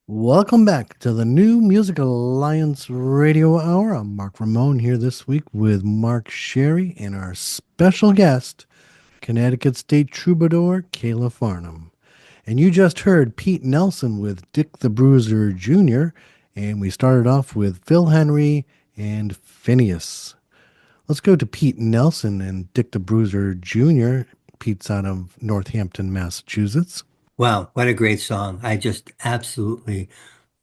Welcome back to the New Music Alliance Radio Hour. I'm Mark Ramone here this week with Mark Sherry and our special guest, Connecticut State Troubadour, Kayla Farnham. And you just heard Pete Nelson with Dick the Bruiser Jr., and we started off with Phil Henry and Phineas. Let's go to Pete Nelson and Dick the Bruiser Jr. Pete's out of Northampton, Massachusetts. Wow, what a great song. I just absolutely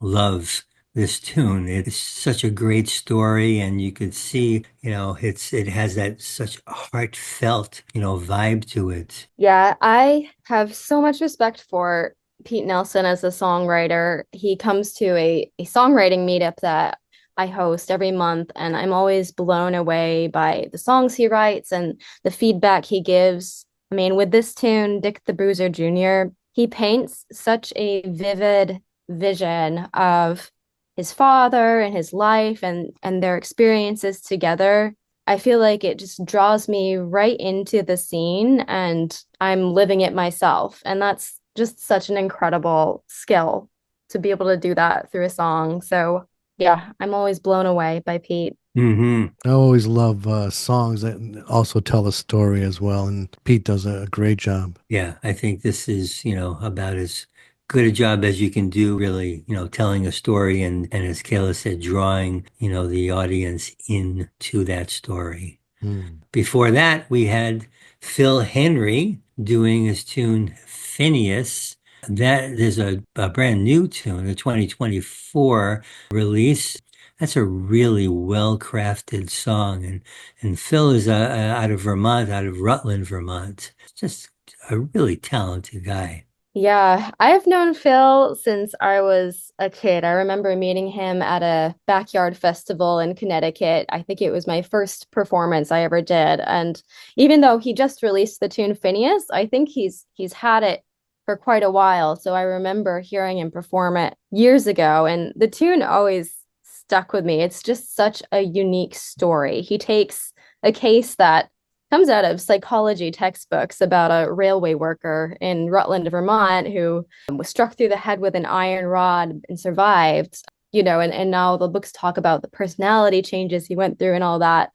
love this tune. It's such a great story, and you could see, it has that such heartfelt, vibe to it. Yeah, I have so much respect for Pete Nelson as a songwriter. He comes to a songwriting meetup that I host every month, and I'm always blown away by the songs he writes and the feedback he gives. I mean, with this tune, Dick the Bruiser Jr., he paints such a vivid vision of his father and his life and their experiences together. I feel like it just draws me right into the scene and I'm living it myself. And that's just such an incredible skill to be able to do that through a song. So, yeah, I'm always blown away by Pete. Hmm. I always love songs that also tell a story as well, and Pete does a great job. Yeah, I think this is, about as good a job as you can do, really, telling a story and as Kayla said, drawing, the audience into that story. Hmm. Before that, we had Phil Henry doing his tune Phineas. That is a brand new tune, a 2024 release. That's a really well-crafted song. And Phil is out of Vermont, out of Rutland, Vermont. Just a really talented guy. Yeah, I've known Phil since I was a kid. I remember meeting him at a backyard festival in Connecticut. I think it was my first performance I ever did. And even though he just released the tune Phineas, I think he's had it for quite a while. So I remember hearing him perform it years ago, and the tune always stuck with me. It's just such a unique story. He takes a case that comes out of psychology textbooks about a railway worker in Rutland, Vermont, who was struck through the head with an iron rod and survived, and now the books talk about the personality changes he went through and all that.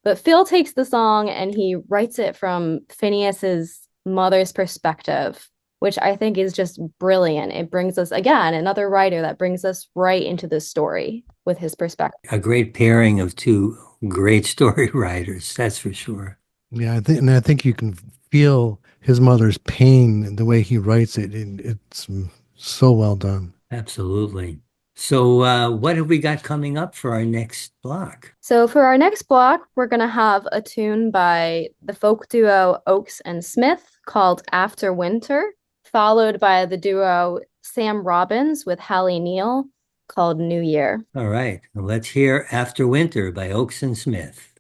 But Phil takes the song and he writes it from Phineas's mother's perspective, which I think is just brilliant. It brings us, again, another writer that brings us right into the story with his perspective. A great pairing of two great story writers, that's for sure. Yeah, I think you can feel his mother's pain and the way he writes it. It's so well done. Absolutely. So, what have we got coming up for our next block? So for our next block, we're going to have a tune by the folk duo Oakes and Smith called After Winter, followed by the duo Sam Robbins with Halley Neal called New Year. All right, let's hear After Winter by Oakes and Smith.